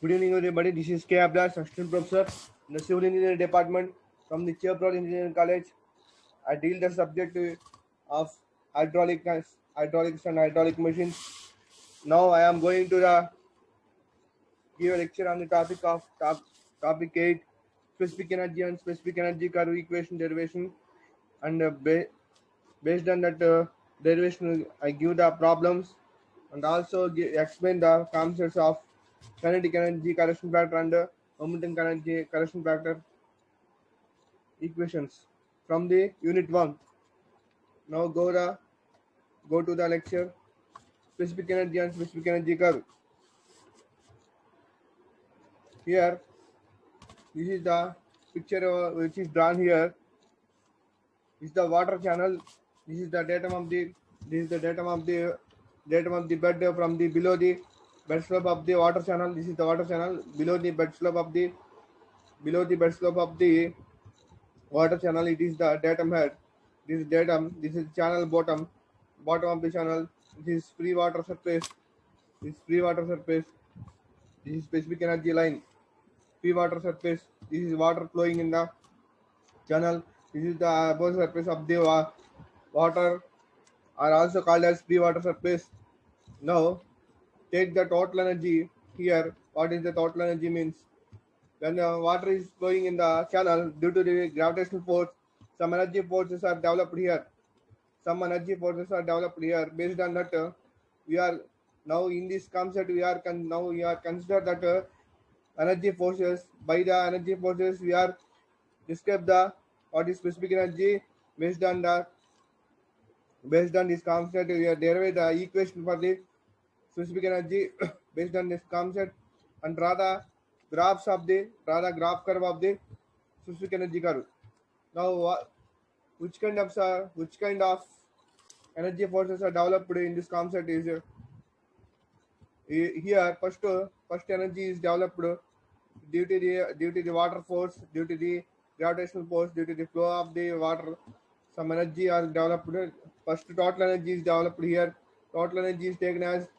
Good evening, everybody. This is K. Abdas, Assistant Professor in the Civil Engineering Department from the Chairprod Engineering College. I deal the subject of hydraulics and hydraulic machines. Now I am going to give a lecture on the topic 8, specific energy and specific energy curve equation derivation. And based on that derivation, I give the problems and also explain the concepts of kinetic energy correction factor and momentum energy correction factor equations from the unit 1. Now go to the lecture specific energy and specific energy curve. Here, this is the picture which is drawn here. This is the water channel. This is the datum of the datum of the bed from the below the bed slope of the water channel. This is the water channel below the bed slope of the water channel. It is the datum head. This is datum. This is channel bottom of the channel. This is free water surface. This is free water surface. This is specific energy line. Free water surface. This is water flowing in the channel. This is the above surface of the water, are also called as free water surface. Now take the total energy here. What is the total energy means? When the water is flowing in the channel due to the gravitational force, some energy forces are developed here. Based on that, we are now in this concept. We are consider that energy forces. By the energy forces, we are describe the what is specific energy. Based on the based on this concept, we are derive the equation for the specific energy based on this concept and draw the graph curve of the specific energy curve. Now, which kind of energy forces are developed in this concept is here. First energy is developed due to the water force, due to the gravitational force, due to the flow of the water. Some energy are developed. First total energy is developed here. Total energy is taken as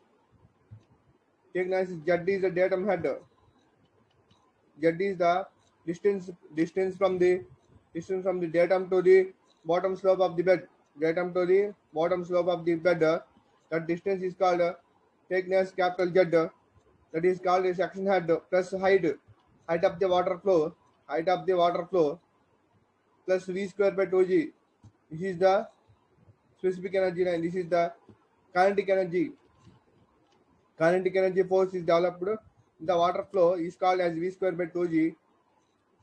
Z is the datum head. Z is the distance from the datum to the bottom slope of the bed. Datum to the bottom slope of the bed. That distance is called taken as capital Z. That is called a section head plus height of the water flow, plus V square by 2G. This is the specific energy line. This is the kinetic energy. Kinetic energy force is developed in the water flow is called as V square by 2G.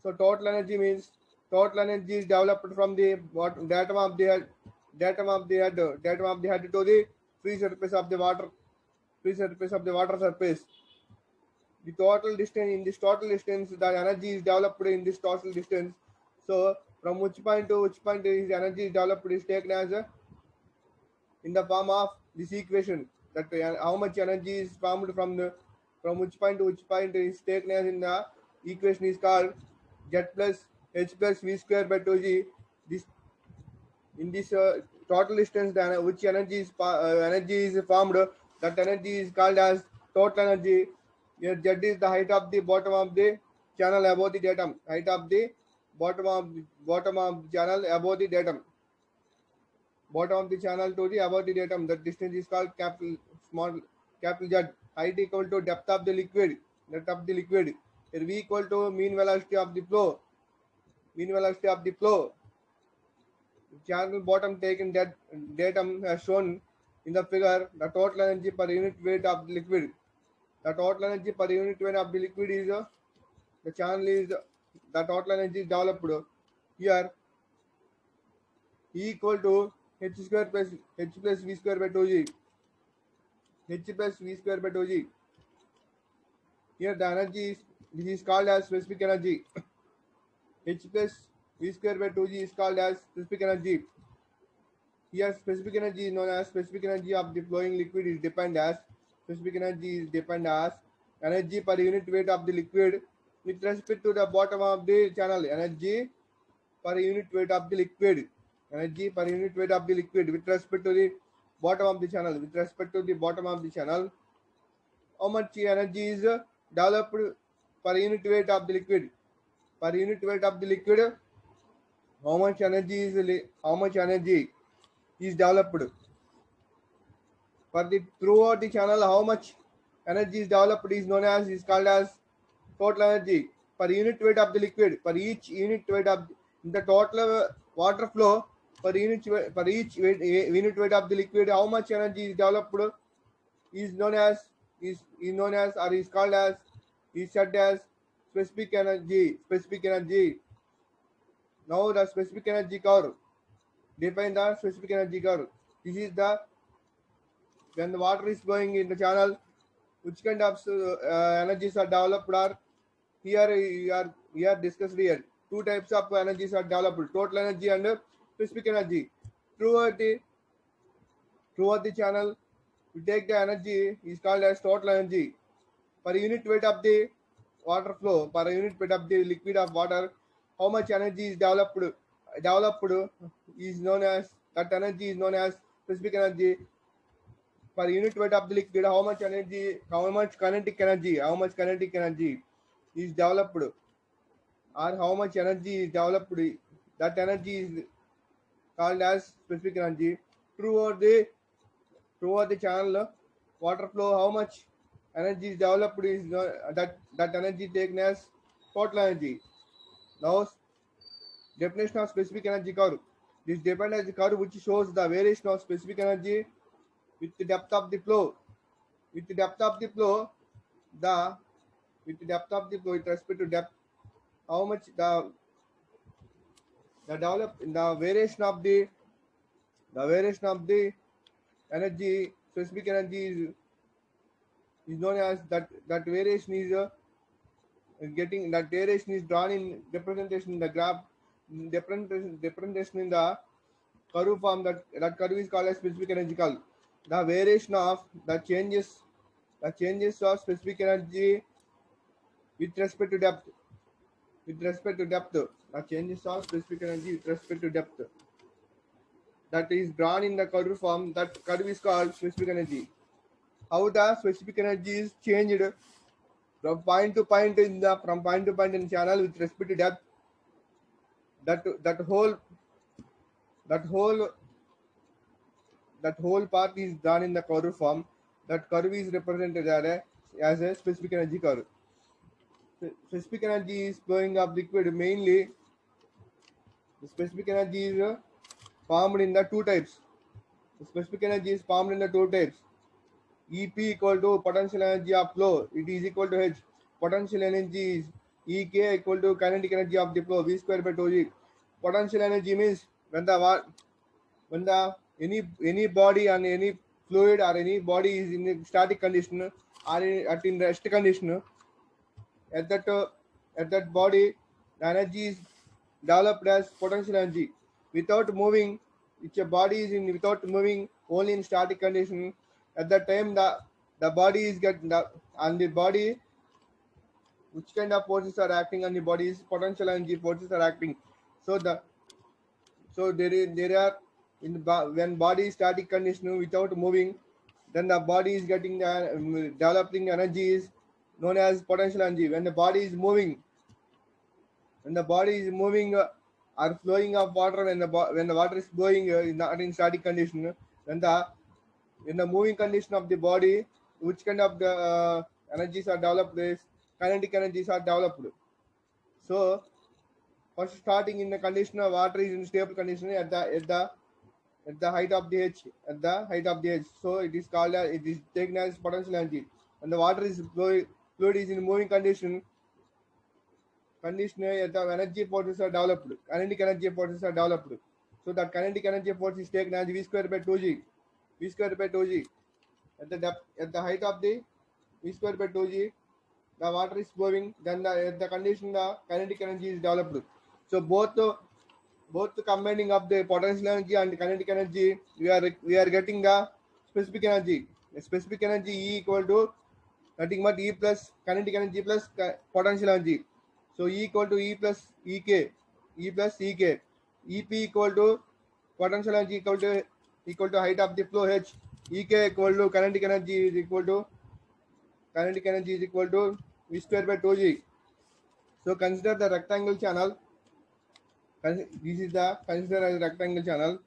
So total energy is developed from the datum of the head to the free surface of the water surface. The total distance in this total distance, the energy is developed in this total distance. So from which point to which point is energy is developed is taken as in the form of this equation, that how much energy is formed from which point to which point is taken as in the equation is called z plus h plus v square by 2g. This in this total distance, which energy is formed, that energy is called as total energy. Here z is the height of the bottom of the channel above the datum. Height of the bottom of channel above the datum. Bottom of the channel to the above the datum. That distance is called capital Z. Height equal to depth of the liquid. Here V equal to mean velocity of the flow. Channel bottom taken that datum as shown in the figure. The total energy per unit weight of the liquid. The total energy per unit weight of the liquid is the channel is the total energy is developed here. E equal to h square plus v square by 2g. H plus v square by 2g. Here the energy is, this is called as specific energy. H plus v square by 2g is called as specific energy. Here specific energy is known as specific energy of the flowing liquid is defined as energy per unit weight of the liquid with respect to the bottom of the channel. Energy per unit weight of the liquid with respect to the bottom of the channel. How much energy is developed per unit weight of the liquid. Per unit weight of the liquid, how much energy is developed. For the throughout the channel, how much energy is developed is called as total energy per unit weight of the liquid. Per each unit weight of the total water flow per each unit weight of the liquid, how much energy is developed is known as is known as or is called as is said as specific energy. Specific energy. Now the specific energy curve. Define the specific energy curve. This is the when the water is flowing in the channel, which kind of energies are developed are here discussed here. Two types of energies are developed: total energy and specific energy. Throughout the throughout the channel, we take the energy is called as total energy. Per unit weight of the water flow, per unit weight of the liquid of water, how much energy is developed is known as that energy is known as specific energy. Per unit weight of the liquid, how much kinetic energy is developed, or how much energy is developed, that energy is called as specific energy. Throughout the throughout the channel water flow, how much energy is developed is that energy taken as total energy. Now definition of specific energy curve. This depends as the curve which shows the variation of specific energy with the depth of the flow. With the depth of the flow, the with the depth of the flow with respect to depth, how much the develop the variation of the energy specific energy is known as that variation is getting that variation is drawn in representation in the graph representation in the curve form. That curve is called as specific energy curve. The variation of the changes of specific energy with respect to depth. With respect to depth, the changes of specific energy with respect to depth that is drawn in the curve form. That curve is called specific energy. How the specific energy is changed from point to point in the channel with respect to depth. That whole that whole that whole part is done in the curve form. That curve is represented as a specific energy curve. Specific energy is flowing of liquid mainly. The specific energy is formed in the two types. The specific energy is formed in the two types. EP equal to potential energy of flow. It is equal to H. Potential energy is EK equal to kinetic energy of the flow. V square by 2G. Potential energy means when the any body and any fluid or any body is in a static condition or in rest condition, at that body the energy is developed as potential energy. Without moving, if a body is in without moving only in static condition, at that time the body is on the body, which kind of forces are acting on the body is potential energy forces are acting. So there are when body is static condition without moving, then the body is getting the developing energy is known as potential energy. When the body is moving, or flowing of water, when the water is flowing not in static condition, then the in the moving condition of the body, which kind of the energies are developed is kinetic energies are developed. So first starting in the condition of water is in stable condition at the height of the edge. So it is called it is taken as potential energy. And the water is fluid is in moving condition the energy forces are developed. Kinetic energy forces are developed. So that kinetic energy force is taken as V square by 2G. V square by 2G. At the height of the V square by 2G, the water is flowing. Then at the condition the kinetic energy is developed. So both combining of the potential energy and kinetic energy, we are getting the specific energy. The specific energy E equal to nothing but E plus kinetic energy plus potential energy. So E equal to E plus EK, E plus EK. EP equal to potential energy equal to height of the flow H. EK equal to kinetic energy is equal to V square by 2G. So consider the rectangle channel. This is the consider as rectangle channel.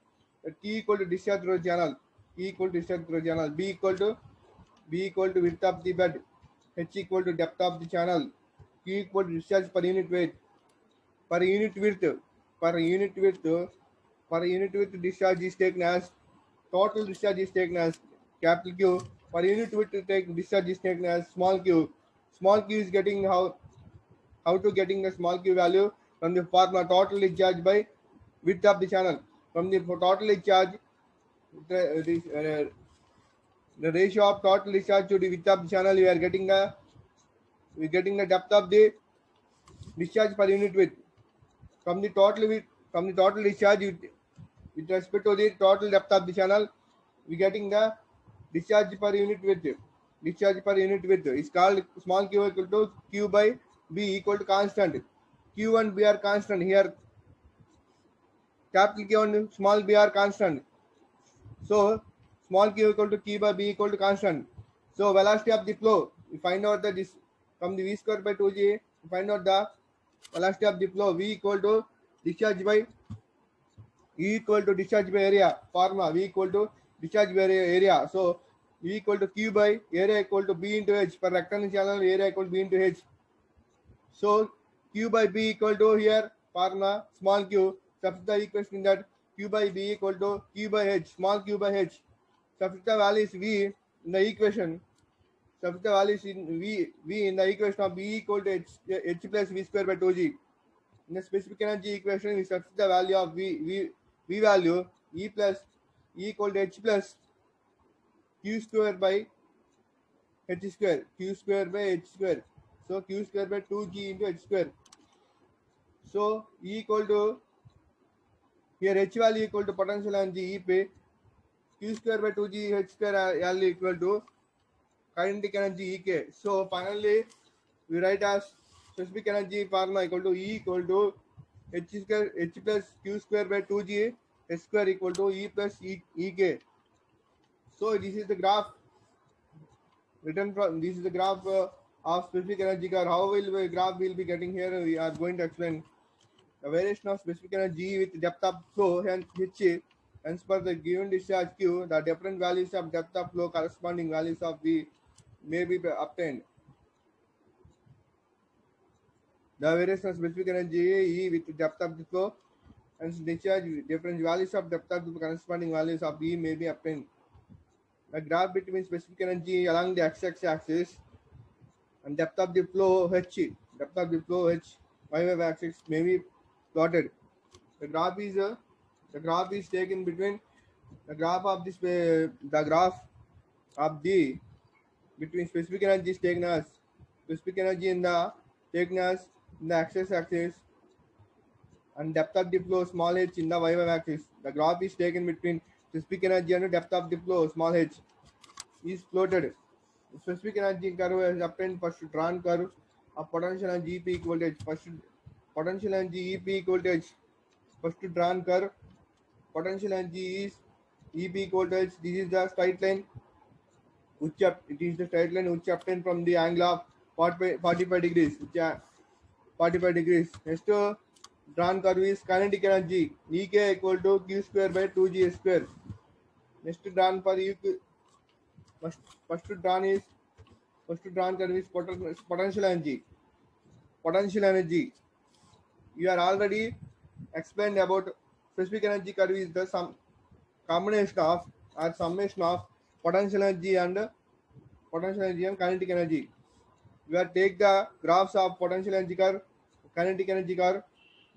T equal to discharge through channel. E equal to discharge through channel. B equal to width of the bed. H equal to depth of the channel. Q equal to discharge per unit weight. Per unit width. Per unit width. Per unit width discharge is taken as total discharge is taken as capital Q. Per unit width take discharge is taken as small q. Small q is getting how to getting the small q value from the formula total discharge by width of the channel. From the total discharge, the ratio of total discharge to the width of the channel, we are getting the depth of the discharge per unit width. From the total width, from the total discharge with respect to the total depth of the channel, we getting the discharge per unit width. Discharge per unit width is called small q equal to q by b equal to constant. Q and b are constant here. Capital Q and small b are constant. So small q equal to q by b equal to constant. So velocity of the flow, we find out that this from the v square by 2g, we find out the velocity of the flow. V equal to discharge by E equal to discharge by area. Formula V equal to discharge by area. So V equal to Q by area equal to B into H. Per rectangle channel area equal to B into H. So Q by B equal to here formula small q. Substitute the equation in that Q by B equal to Q by H. Small q by H. Substitute the values V in the equation. Substitute the values in V in the equation of B equal to H plus V square by 2G. In the specific energy equation, we substitute the value of V value E plus E equal to H plus Q square by H square. Q square by H square. So Q square by 2G into H square. So E equal to here H value equal to potential energy E pay. Q square by 2G H square value equal to kinetic energy EK. So finally we write as specific energy formula equal to E equal to H square H plus Q square by 2G H square equal to E plus EK. So this is the graph written from this is the graph of specific energy curve. How will the graph will be getting here? We are going to explain the variation of specific energy with depth of flow and H. Hence, per the given discharge Q, the different values of depth of flow corresponding values of V may be obtained. The variation of specific energy E with depth of the flow and discharge different values of depth of the corresponding values of E may be obtained. The graph between specific energy along the x-axis and depth of the flow H, depth of the flow H, y-axis may be plotted. The graph is taken between the graph of this the graph of the between specific energy is taken as specific energy in the taken as in the x-axis and depth of the flow small h in the y-axis. The graph is taken between specific energy and depth of the flow small h is plotted. Specific energy curve is obtained first drawn curve of potential energy EP equal to H. First potential energy EP equal to H. First drawn curve potential energy is EP equal to H. This is the straight line it is the straight line which obtained from the angle of 45 degrees. 45 degrees. Next drawn curve is kinetic energy EK equal to Q square by 2G square. Next drawn for first drawn curve is potential energy. Potential energy. You are already explained about specific energy curve is the combination of or summation of potential energy and kinetic energy. We are take the graphs of potential energy curve, kinetic energy curve.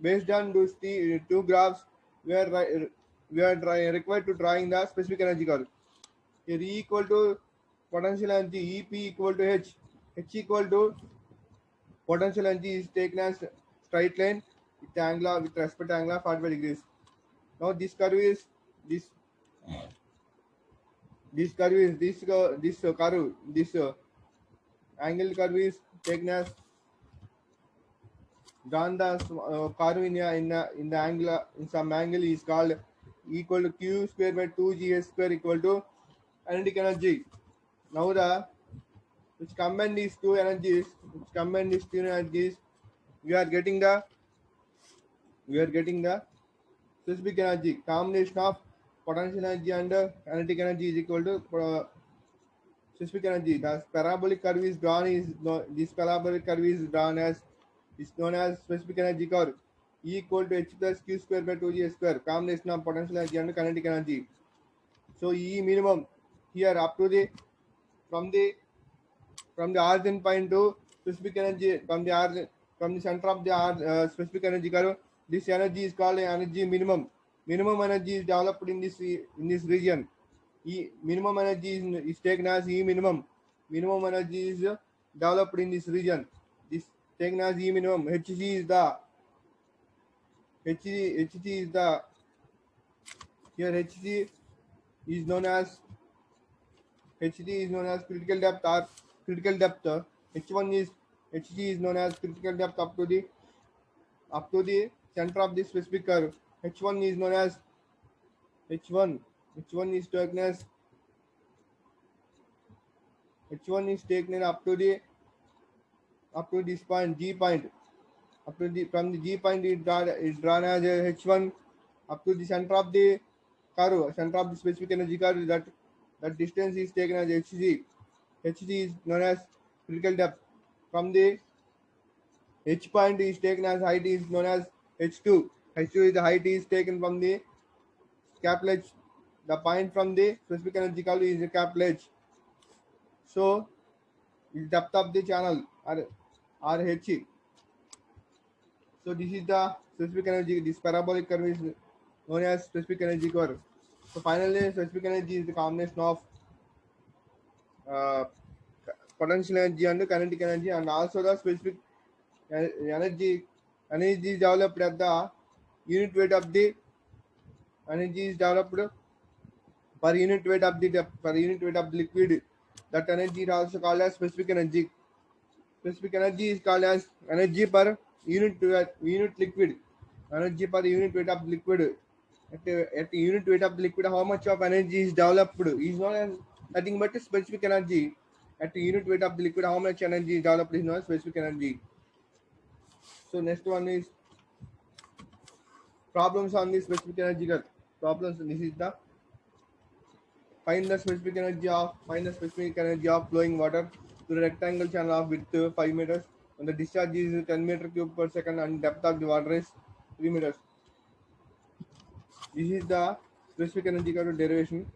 Based on those two graphs, we are required to drawing the specific energy curve. Here E equal to potential energy, EP equal to H. H equal to potential energy is taken as straight line with respect to angle of 45 degrees. Now this curve is this angle curve is taken as drawn the curve in the angle in some angle is called equal to Q square by 2G square equal to kinetic energy. Now which combine these two energies which combine these two energies, we are getting the specific energy. Combination of potential energy and kinetic energy is equal to specific energy. The parabolic curve is drawn this parabolic curve is known as specific energy curve. E equal to h plus q square by 2g square. Combination of potential energy and kinetic energy. So E minimum here up to the from the origin point to specific energy from the center of the specific energy curve. This energy is called energy minimum. Minimum energy is developed in this region. Minimum energy is taken as E minimum. Minimum energy is developed in this region. This taken as E minimum. HG is the here HG is known as critical depth or critical depth. H1 is HG is known as critical depth up to the center of the specific curve. H1 is known as H1. H1 is taken as H1 is taken up to this point G point. Up to the from the G point is drawn as H1 up to the center of the curve, center of the specific energy curve. That distance is taken as Hg. Hg is known as critical depth. From the H point is taken as height is known as H2. H2 is the height is taken from the capital H. The point from the specific energy curve is the capital H. So depth of the channel or H. So this is the specific energy. This parabolic curve is known as specific energy curve. So finally, specific energy is the combination of uh, potential energy and kinetic energy, and also the specific energy is developed at the unit weight of the energy is developed per unit weight of the liquid. That energy is also called as specific energy. Specific energy is called as energy per unit liquid. Energy per unit weight of liquid. At the unit weight of the liquid, how much of energy is developed is known as nothing but specific energy. At the unit weight of the liquid, how much energy is developed is known as specific energy. So next one is problems on the specific energy curve. Problems. This is the find the specific energy of flowing water through a rectangle channel of width 5 meters. And the discharge is 10 meter cube per second and depth of the water is 3 meters. This is the specific energy curve derivation.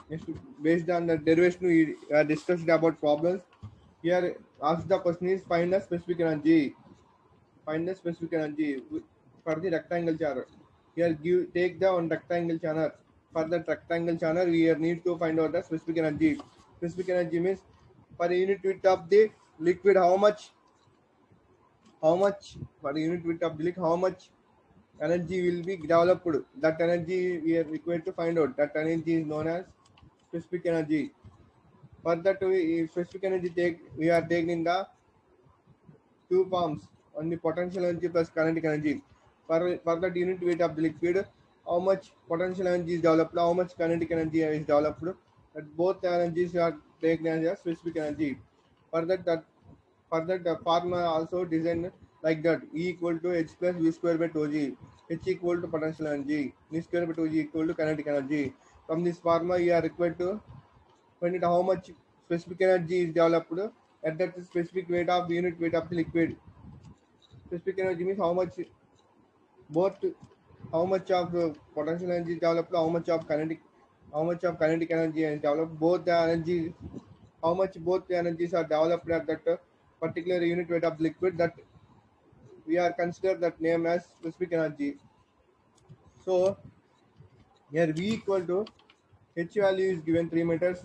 Next, based on the derivation, we discussed about problems. Here, ask the question is find the specific energy. Find the specific energy for the rectangle channel. Here, take the one rectangle channel. For that rectangle channel, we need to find out the specific energy. Specific energy means per unit width of the liquid, how much per unit width of the liquid, how much energy will be developed. That energy we are required to find out. That energy is known as specific energy. For that, specific energy we are taking in the two forms, only potential energy plus kinetic energy. For that unit weight of the liquid, how much potential energy is developed, how much kinetic energy is developed. That both energies are taken as specific energy. For that the formula also designed like that. E equal to h plus v square by 2g. H equal to potential energy. V square by 2g equal to kinetic energy. From this formula, you are required to find out how much specific energy is developed at that specific unit weight of the liquid. Specific energy means how much of potential energy is developed, how much of kinetic energy is developed. Both the energies are developed at that particular unit weight of the liquid, that we are consider that name as specific energy. So here V equal to H value is given 3 meters,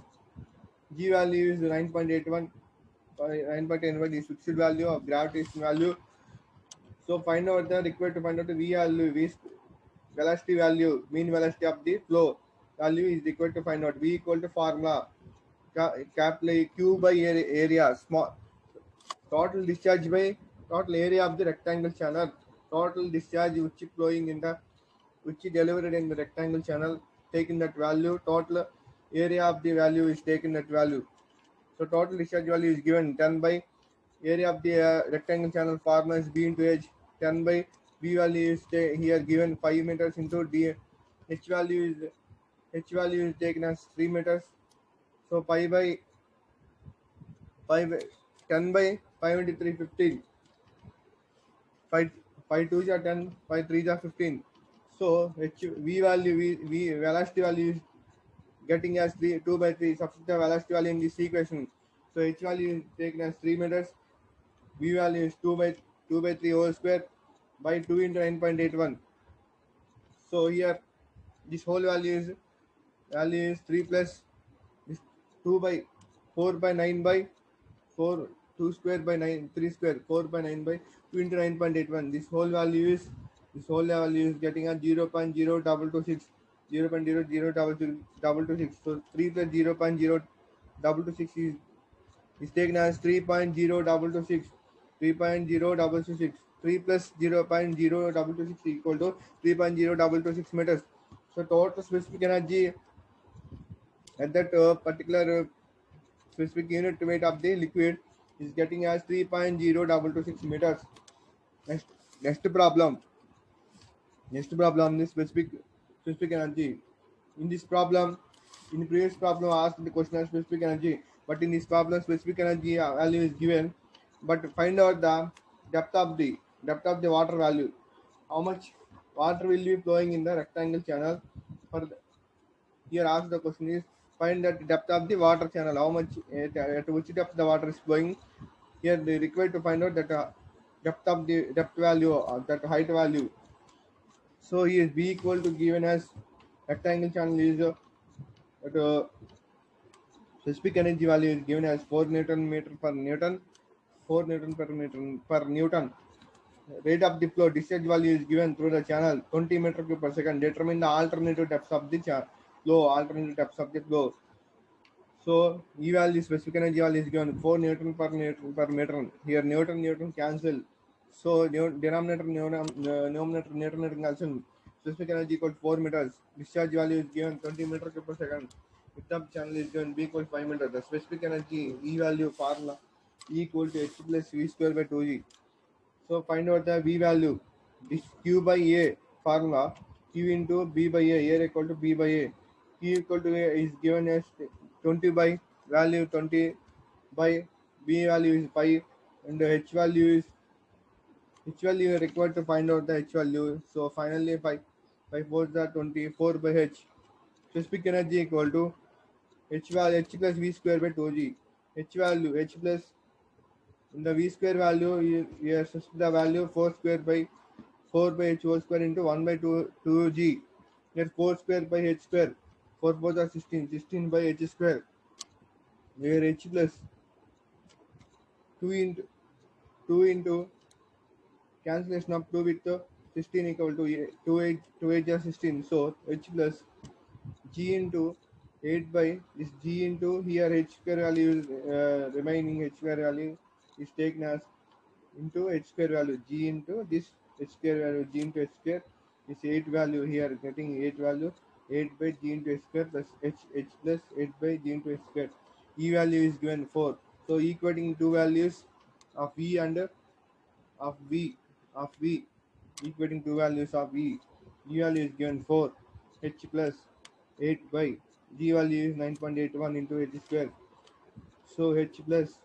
G value is 9.81, 9.81 is fixed value of gravitational value. So required to find out the V value, velocity value, mean velocity of the flow value is required to find out. V equal to formula capital Q by area, small total discharge by total area of the rectangle channel, total discharge which delivered in the rectangle channel, taken that value, total area of the value is taken that value. So total discharge value is given 10 by area of the rectangle channel formula is b into h. 10 by b value is here given 5 meters into d. H value is taken as 3 meters. So pi by 5 10 by 5 into 3 15. 5 5 2 are 10, 5 3 are 15. So v value v velocity value is getting as 2 by 3. Substitute the velocity value in this equation. So h value is taken as 3 meters. V value is 2 by 3 whole square by 2 into 9.81. So here this whole value is 3 plus this 2 by 4 by 9 by 4, 2 square by 9, 3 square, 4 by 9 by 2 into 9.81. This whole value is getting a 0.0226, 0.00226. So 3 plus 0.0226 is taken as 3.0226. 3.0226. 3 plus 0.0226 equal to 3.0226 meters. So total specific energy at that particular specific unit weight of the liquid is getting as 3.0226 meters. Next problem. The specific energy. In this problem, in the previous problem, I asked the question of specific energy, but in this problem, specific energy value is given. But find out the depth of the water value. How much water will be flowing in the rectangle channel? For the, here, ask the question is find that depth of the water channel. How much at which depth the water is flowing? Here, they require to find out that depth value, that height value. So here B equal to given as rectangle channel is at specific energy value is given as 4 Newton meter per Newton, 4 Newton per Newton. Rate of the flow discharge value is given through the channel 20 meter cube per second. Determine the alternative depths of the flow. So E value specific energy value is given 4 Newton per meter. Here Newton cancel. So denominator Newton cancel. Specific energy equal 4 meters. Discharge value is given 20 meter cube per second. Width of channel is given B equal 5 meters. The specific energy E value formula E equal to H plus V square by 2G. So find out the V value. This Q by A formula. Q into B by A equal to B by A. Q equal to A is given as 20 by value 20 by B value is 5 and the H value required to find out the H value. So finally 5 4 the 24 by H. Specific energy equal to H value H plus V square by 2G. H value H plus in the V square value you substitute the value 4 square by 4 by H whole square into 1 by 2G. Here 4 square by H square. 4 4 are 16 by H square. Where H plus 2 into cancellation of 2 with 16 equal to 2 are 16. So H plus G into 8 by this G into here H square value is remaining H square value is taken as into H square value G into this H square value G into H square is 8 value here getting 8 value 8 by G into H square plus H plus 8 by G into H square. E value is given 4. So equating two values of V and of V equating two values of V. E value is given 4 H plus 8 by G value is 9.81 into H square. So H plus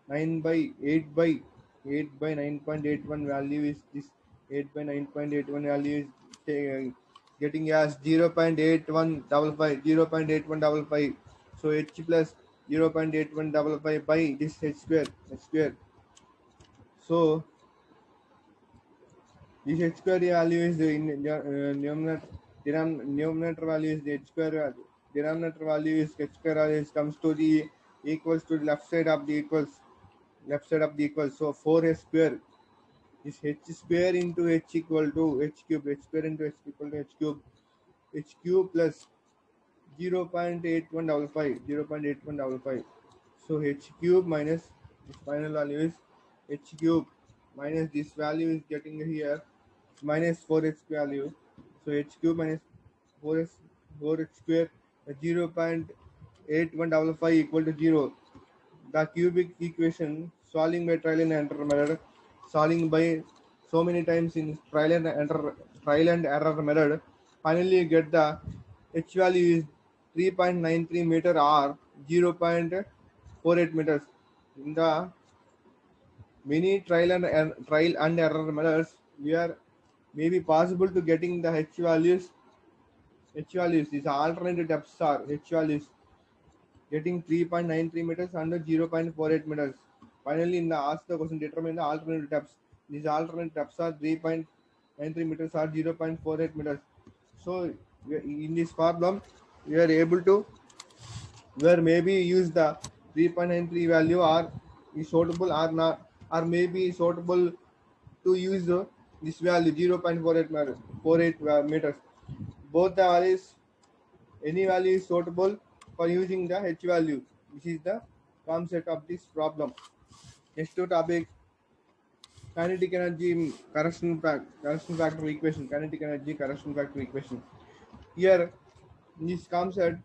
9 by 8 by 9.81 value is this 8 by 9.81 value is getting as 0.8155 0.8155. So H plus 0.8155 by this H square. So this H square value is the numerator value is the H square value. Denominator value is H square value comes to the equals to the left side of the equals. So 4H square is H square into H equal to H cube. H square into H equal to H cube. H cube plus 0.8155. So H cube minus this final value is H cube minus this value is getting here minus 4H value. So H cube minus 4H square 0.8155 equal to 0. The cubic equation. solving by trial and error method, solving by so many times in trial and error method. Finally you get the h value is 3.93 meter or 0.48 meters. In the many trial and error methods, we are maybe possible to getting the H values. These alternate depths are H values getting 3.93 meters and 0.48 meters. Finally, in the ask the question, determine the alternate depths. These alternate depths are 3.93 meters or 0.48 meters. So, in this problem, we are able to where maybe use the 3.93 value or is suitable or not, or maybe suitable to use this value 0.48 meters. Both the values, any value is suitable for using the h value. This is the concept of this problem. Next to topic, kinetic energy correction factor equation. Kinetic energy correction factor equation. Here, in this concept,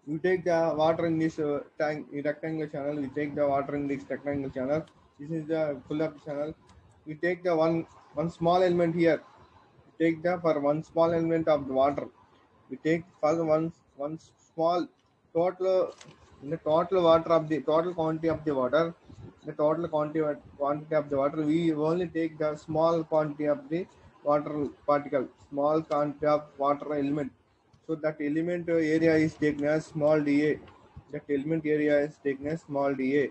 you take the water in this tank rectangle channel. We take the water in this rectangle channel. This is the full up channel. We take the one small element here. We take the for one small element of the water. We take for one small total in the total water of the total quantity of the water. The total quantity of the water. We only take the small quantity of the water particle. Small quantity of water element. So that element area is taken as small dA. That element area is taken as small dA.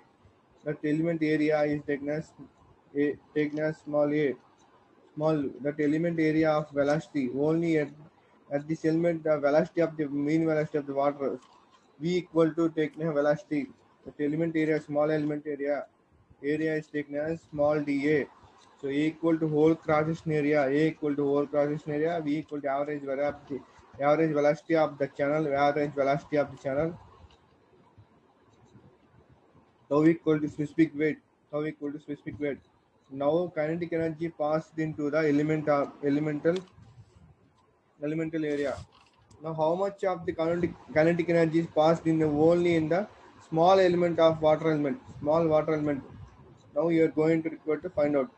That element area is taken as small a. Small that element area of velocity only at this element the velocity of the mean velocity of the water v equal to taken as velocity. That element area small element area is taken as small dA. So A equal to whole cross section area, A equal to whole cross section area, V equal to average velocity of the channel, average velocity of the channel, tau equal to specific weight, tau equal to specific weight. Now kinetic energy passed into the elemental area. Now how much of the kinetic energy is passed in only in the small element of water element, small water element. Now you are going to require to find out.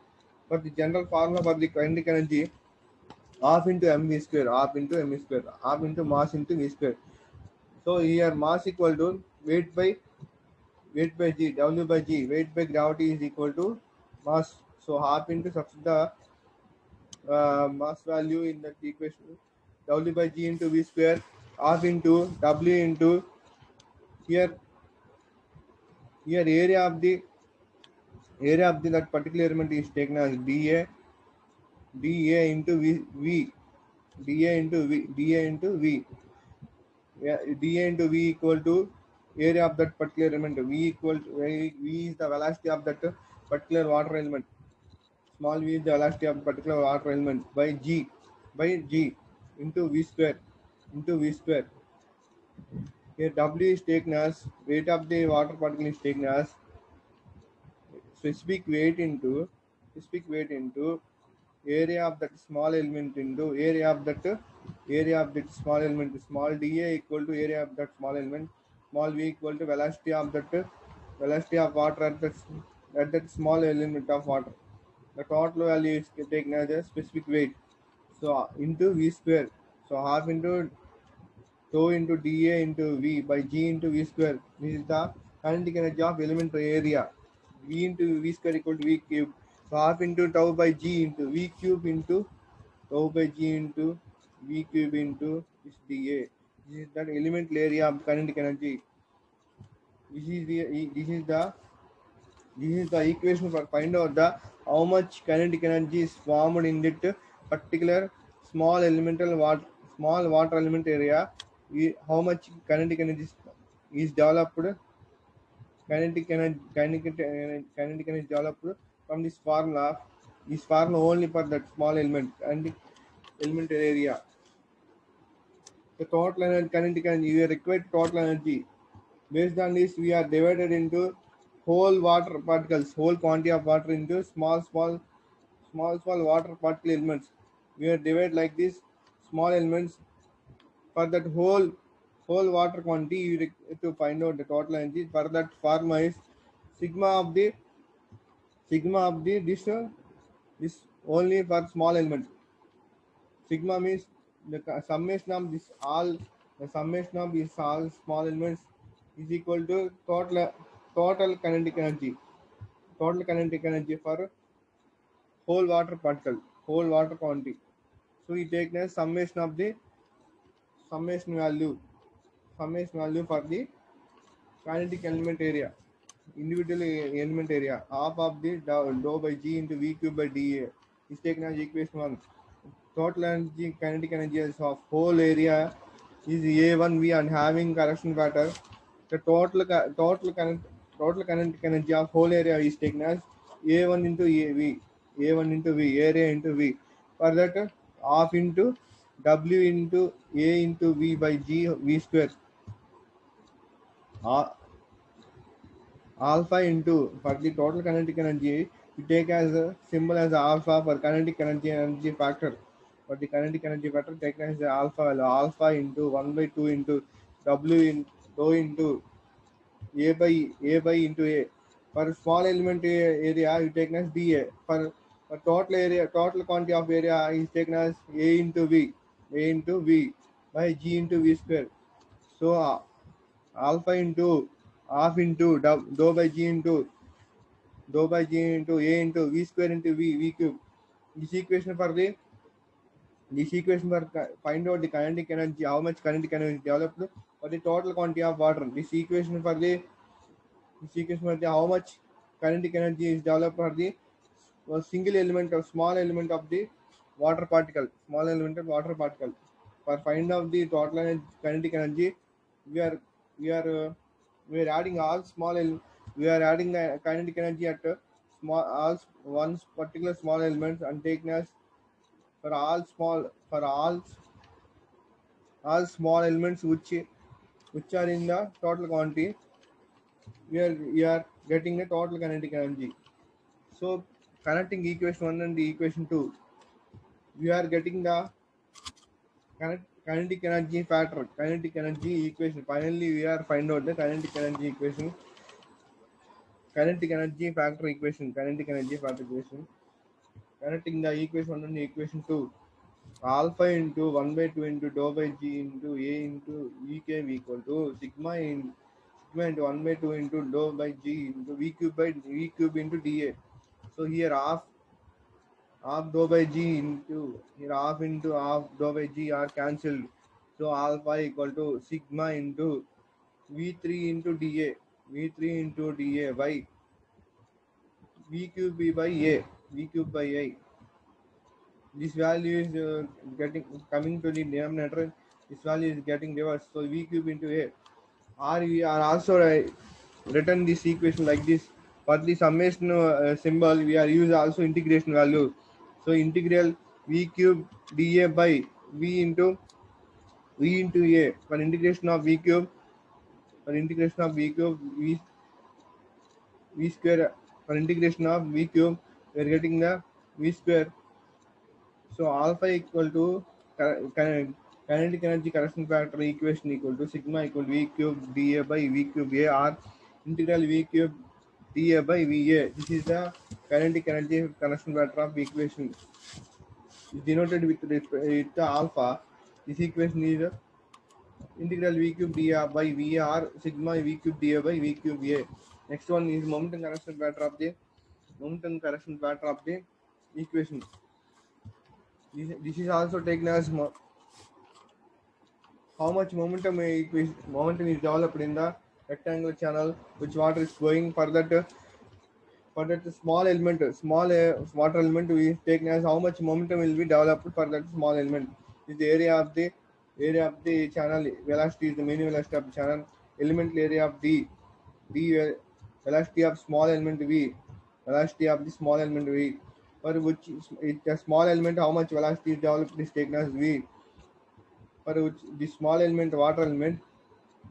For the general formula for the kinetic energy, half into mv square, half into mass into v square. So here mass equal to weight by g, w by g, weight by gravity is equal to mass. So half into substitute the mass value in the equation, w by g into v square, half into w into here area of the that particular element is taken as dA into dA into v. Yeah, dA into v equal to area of that particular element. V is the velocity of that particular water element. Small v is the velocity of the particular water element by g into v square. Here W is taken as weight of the water particle is taken as specific weight into area of that small element into area of that small element. Small dA equal to area of that small element. Small v equal to velocity of water at that small element of water. The total value is taken as a specific weight. So into v square. So half into tau into dA into v by g into v square. This is the kinetic energy of elementary area. V into v square equal to v cube. So half into tau by g into v cube into tau by g into v cube into this dA. This is the elemental area of kinetic energy. This is the equation for find out the how much kinetic energy is formed in that particular small water element area. How much kinetic energy is developed. Kinetic energy developed from this formula. This formula only for that small element and element area. The total energy, kinetic energy, we require total energy. Based on this, we are divided into whole water particles, whole quantity of water into small water particle elements. We are divided like this, small elements for that whole water quantity. You to find out the total energy for that formula is sigma of the this only for small element. Sigma means the summation of this all the summation of these all small elements is equal to total kinetic energy. Total kinetic energy for whole water particle, whole water quantity. So we take the summation value, summation value for the kinetic element area, individual element area, half of the dou by g into v cube by dA is taken as equation 1. Total energy, kinetic energy of whole area is A1V and having correction factor. The total kinetic energy of whole area is taken as A1 into AV, A1 into V, area into V. For that, half into W into A into V by G V square. Alpha into for the total kinetic energy, we take as a symbol as alpha for kinetic energy factor. For the kinetic energy factor, take as alpha value, alpha into 1 by 2 into W in rho into A by into A. For small element area, you take as dA. For total area, total quantity of area is taken as A into V by G into V square. So alpha into half into dou by G into A into V square into V cube. This equation for the this equation for find out the kinetic energy, how much kinetic energy is developed for the total quantity of water. This equation for the how much kinetic energy is developed for the single element or small element of the water particle, small element of water particle. For find out the total kinetic energy, we are we are we are adding all we are adding the kinetic energy at small all one particular small elements and taking as for all small elements which are in the total quantity, we are getting the total kinetic energy. So connecting equation 1 and the equation 2, we are getting the kinetic energy factor, kinetic energy equation. Finally, we are find out the kinetic energy equation, kinetic energy factor equation, kinetic energy factor equation. Connecting the equation 1 and equation 2, alpha into 1 by 2 into dou by g into a into vk equal to sigma into 1 by 2 into dou by g into v cube into dA. So here half dou by g into here half into half dou by g are cancelled. So alpha equal to sigma into v3 into dA, v3 into dA by v cube by a, v cube by a. This value is getting coming to the denominator. This value is getting reversed. So v cube into a. Or we are also written this equation like this. For the summation symbol, we are use also integration value. So integral v cube dA by v into a. For integration of v cube, v square. For integration of v cube, we are getting the v square. So alpha equal to kinetic energy correction factor equation equal to sigma equal to v cube dA by v cube a, or integral v cube dA by VA. This is the kinetic energy correction factor of equation. Is denoted with the alpha. This equation is integral v cube dA by VA, or sigma v cube dA by v cube a. Next one is momentum correction factor of the equation. This is also taken as how much momentum is developed in the rectangular channel which water is going. For that small element, water element, we taken as how much momentum will be developed for that small element. Is the area of the channel velocity is the mean velocity of the channel. Elemental area of d velocity of small element v, velocity of the small element v, for which is the small element how much velocity is developed is taken as v. For which the small element water element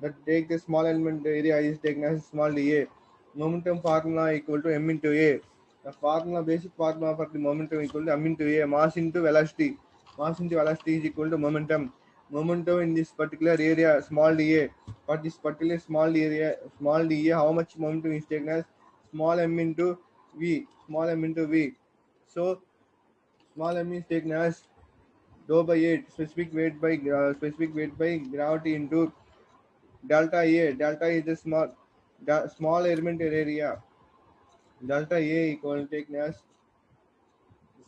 that take the small element area is taken as small dA. Momentum formula equal to m into a. The basic formula for the momentum equal to m into a. Mass into velocity. Mass into velocity is equal to momentum. Momentum in this particular area small dA. For this particular small dA, how much momentum is taken as small m into v, small m into v. So small m is taken as dou by 8 specific weight by gravity into delta A. Delta is the small elemental area. Delta A equal taken as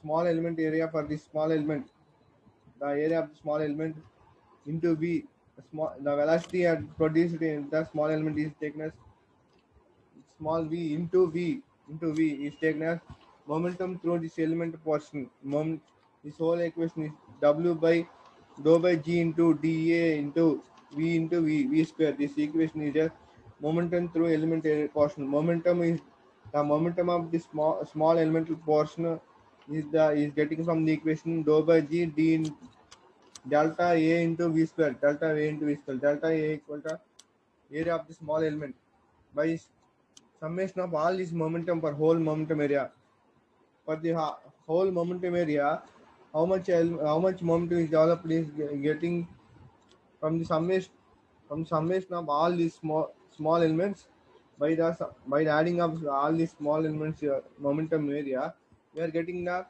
small element area for this small element. The area of the small element into V. The velocity produced in the small element is taken as small v into v is taken as momentum through this element portion. This whole equation is w by dou by g into dA into v square. This equation is a momentum through element portion. Momentum is the momentum of the small elemental portion is getting from the equation dou by g d in delta a into v square. Delta a into v square. Delta a equal to area of the small element by summation of all this momentum for whole momentum area. For the whole momentum area, how much momentum is developed is getting from the summation of all these small elements by the adding of all these small elements momentum area, we are getting the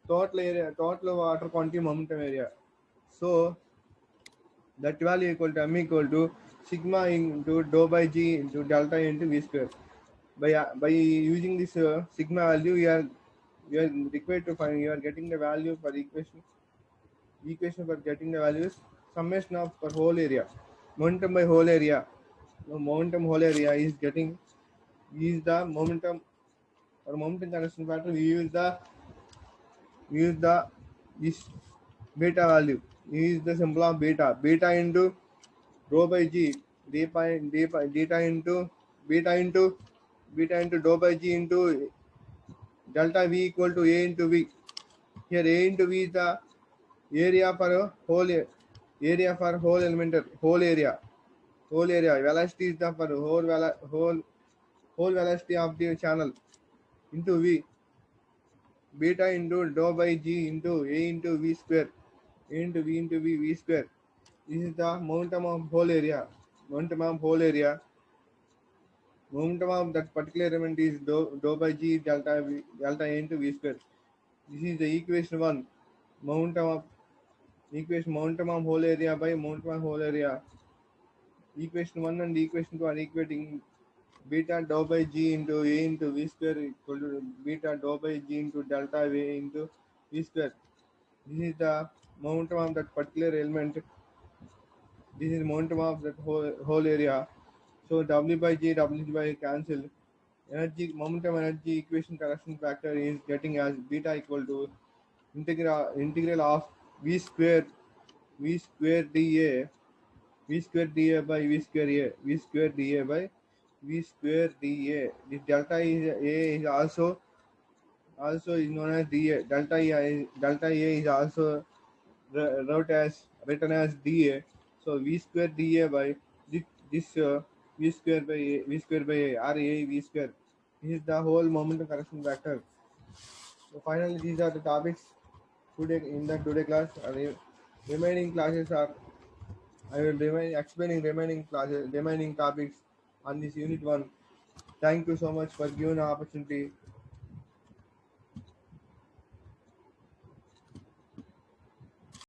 total water quantity momentum area. So that value equal to m equal to sigma into dou by g into delta into v square. By using this sigma value, you are required to find, you are getting the value for equation for getting the values summation of for whole area, momentum by whole area. The momentum whole area is the momentum or momentum conversion factor. We use the this beta value. We use the symbol of beta into rho by g, beta into beta into beta into dou by g into delta v equal to a into v. Here a into v is the area for a area for whole area. Velocity is the for whole velocity of the channel into v. Beta into dou by g into a into v square, a into v square. This is the momentum of whole area. Momentum of whole area. Momentum of that particular element is dou by g delta a into v square. This is the equation one. Momentum of momentum of whole area by momentum of whole area. Equation one and equation two are equating beta dou by g into a into v square equal to beta dou by g into delta v into v square. This is the momentum of that particular element. This is momentum of that whole area. So w by g, w by cancel. Momentum energy equation correction factor is getting as beta equal to integral of v square dA v square dA by v square a v square dA by v square dA. This delta is also is known as dA. Delta a is also written as dA. So v square dA by this v square by a or a v square. This is the whole momentum correction factor. So finally, these are the topics today in the today class. Remaining classes are I will remain explaining remaining topics on this unit one. Thank you so much for giving the opportunity.